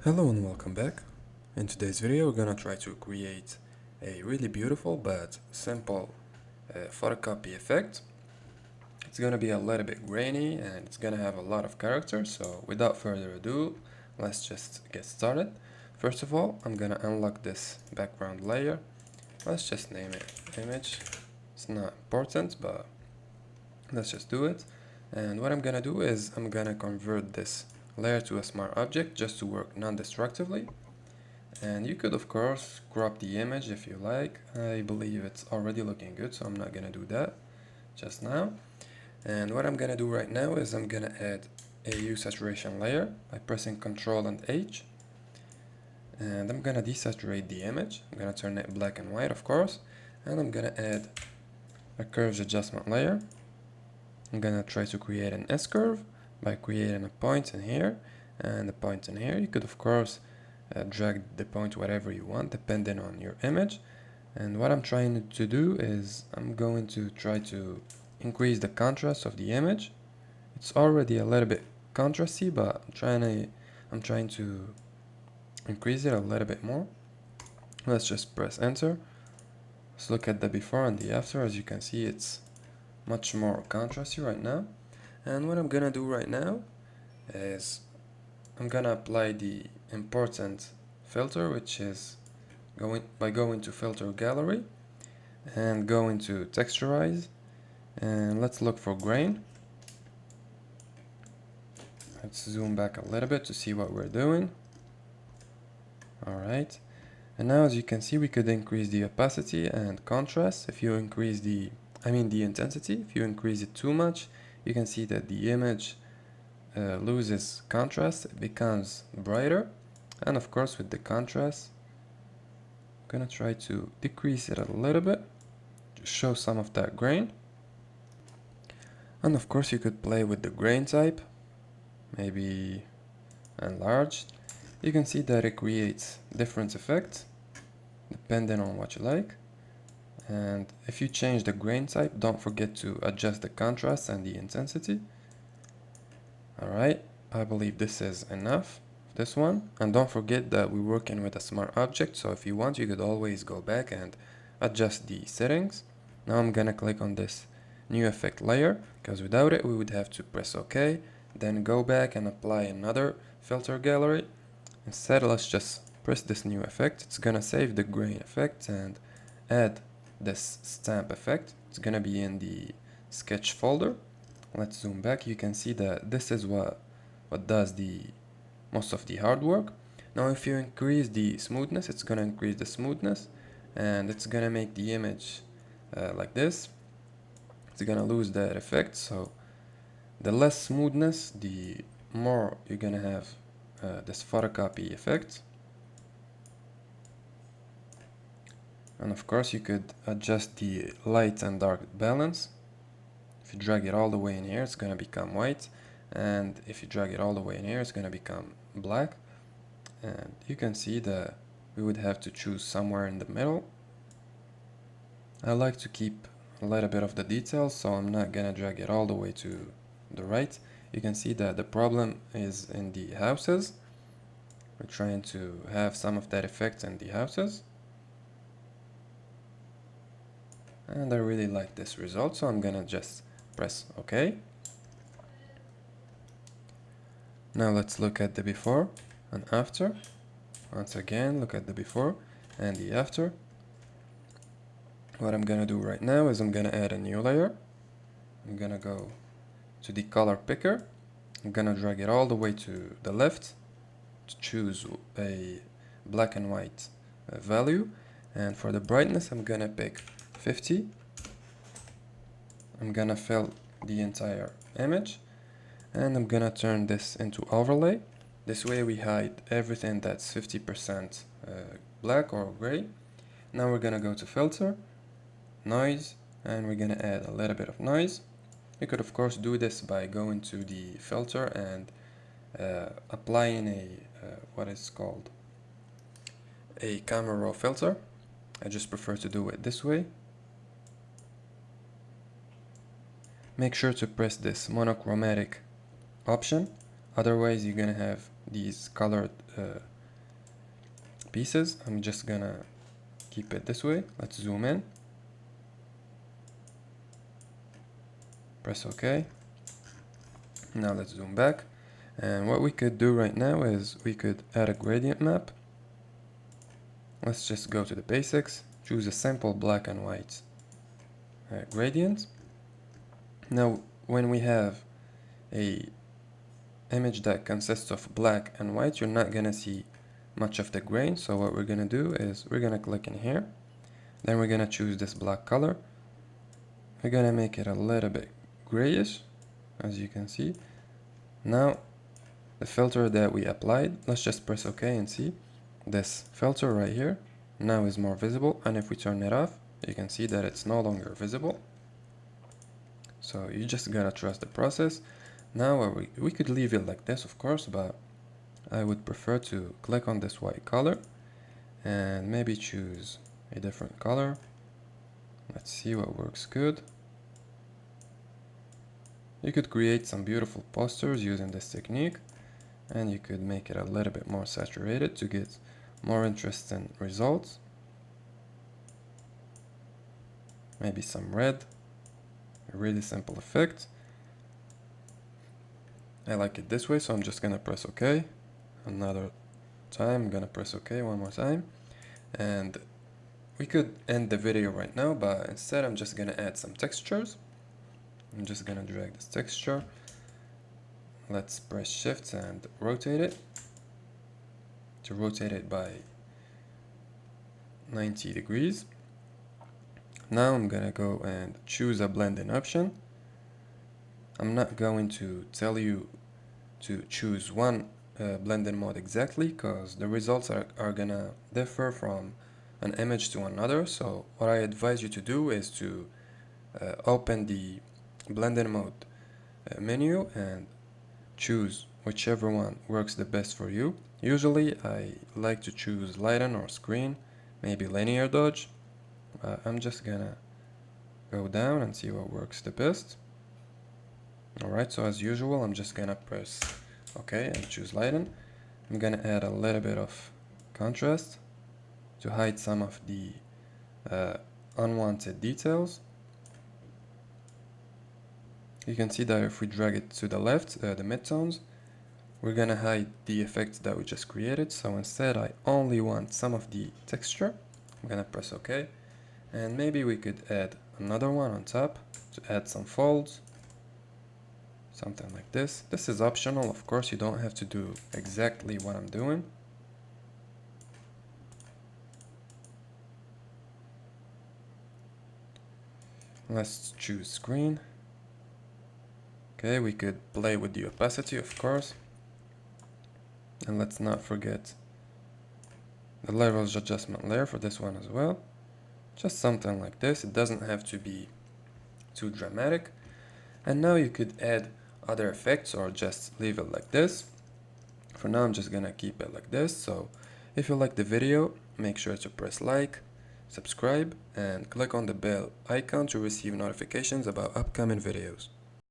Hello and welcome back. In today's video we're gonna try to create a really beautiful but simple photocopy effect. It's gonna be a little bit grainy and it's gonna have a lot of character, so without further ado, let's just get started. First of all, I'm gonna unlock this background layer. Let's just name it image. It's not important, but let's just do it. And what I'm gonna do is I'm gonna convert this layer to a smart object just to work non-destructively. And you could of course crop the image if you like. I believe it's already looking good, so I'm not gonna do that just now. And what I'm gonna do right now is I'm gonna add a hue saturation layer by pressing Ctrl and H. And I'm gonna desaturate the image. I'm gonna turn it black and white, of course. And I'm gonna add a curves adjustment layer. I'm gonna try to create an S-curve by creating a point in here and a point in here. You could of course drag the point wherever you want depending on your image. And what I'm trying to do is I'm going to try to increase the contrast of the image. It's already a little bit contrasty, but I'm trying to increase it a little bit more. Let's just press enter. Let's look at the before and the after. As you can see, it's much more contrasty right now. And what I'm gonna do right now is I'm gonna apply the important filter, which is going to filter gallery and going to texturize, and let's look for grain. Let's zoom back a little bit to see what we're doing. Alright, and now as you can see, we could increase the opacity and contrast. If you increase the intensity, if you increase it too much, you can see that the image loses contrast, it becomes brighter. And of course with the contrast, I'm gonna try to decrease it a little bit to show some of that grain. And of course you could play with the grain type, maybe enlarged. You can see that it creates different effects depending on what you like. And if you change the grain type, don't forget to adjust the contrast and the intensity. Alright, I believe this is enough, this one. And don't forget that we're working with a smart object, so if you want, you could always go back and adjust the settings. Now I'm gonna click on this new effect layer, because without it we would have to press OK, then go back and apply another filter gallery. Instead, let's just press this new effect. It's gonna save the grain effect and add this stamp effect. It's gonna be in the sketch folder. Let's zoom back. You can see that this is what does the most of the hard work. Now if you increase the smoothness, it's gonna increase the smoothness and it's gonna make the image like this. It's gonna lose that effect, so the less smoothness, the more you're gonna have this photocopy effect. And of course you could adjust the light and dark balance. If you drag it all the way in here, it's gonna become white, and if you drag it all the way in here, it's gonna become black. And you can see that we would have to choose somewhere in the middle. I like to keep a little bit of the details, so I'm not gonna drag it all the way to the right. You can see that the problem is in the houses. We're trying to have some of that effect in the houses. And I really like this result, so I'm gonna just press OK. Now let's look at the before and after. Once again, look at the before and the after. What I'm gonna do right now is I'm gonna add a new layer. I'm gonna go to the color picker. I'm gonna drag it all the way to the left to choose a black and white value. And for the brightness, I'm gonna pick 50. I'm gonna fill the entire image. And I'm gonna turn this into overlay. This way we hide everything that's 50% black or gray. Now we're gonna go to filter, noise, and we're gonna add a little bit of noise. You could of course do this by going to the filter and applying a what is called a camera raw filter. I just prefer to do it this way. Make sure to press this monochromatic option, otherwise you're gonna have these colored pieces. I'm just gonna keep it this way. Let's zoom in. Press OK. Now let's zoom back. And what we could do right now is we could add a gradient map. Let's just go to the basics, choose a simple black and white gradient. Now when we have a image that consists of black and white, you're not gonna see much of the grain. So what we're gonna do is we're gonna click in here, then we're gonna choose this black color. We're gonna make it a little bit grayish, as you can see. Now the filter that we applied, let's just press OK and see this filter right here now is more visible, and if we turn it off, you can see that it's no longer visible. So you just gotta trust the process. Now we could leave it like this, of course, but I would prefer to click on this white color and maybe choose a different color. Let's see what works good. You could create some beautiful posters using this technique, and you could make it a little bit more saturated to get more interesting results. Maybe some red, a really simple effect. I like it this way, so I'm just gonna press OK. Another time, I'm gonna press OK one more time. And we could end the video right now, but instead I'm just gonna add some textures. I'm just gonna drag this texture. Let's press Shift and rotate it. To rotate it by 90 degrees. Now I'm gonna go and choose a blending option. I'm not going to tell you to choose one blending mode exactly, because the results are gonna differ from an image to another. So what I advise you to do is to open the blending mode menu and choose whichever one works the best for you. Usually I like to choose lighten or screen, maybe linear dodge. I'm just gonna go down and see what works the best. Alright, so as usual, I'm just gonna press OK and choose lighten. I'm gonna add a little bit of contrast to hide some of the unwanted details. You can see that if we drag it to the left, the midtones, we're gonna hide the effects that we just created. So instead, I only want some of the texture. I'm gonna press OK. And maybe we could add another one on top to add some folds. Something like this. This is optional, of course, you don't have to do exactly what I'm doing. Let's choose screen. Okay, we could play with the opacity, of course. And let's not forget the levels adjustment layer for this one as well. Just something like this. It doesn't have to be too dramatic. And now you could add other effects or just leave it like this. For now, I'm just gonna keep it like this. So if you like the video, make sure to press like, subscribe, and click on the bell icon to receive notifications about upcoming videos.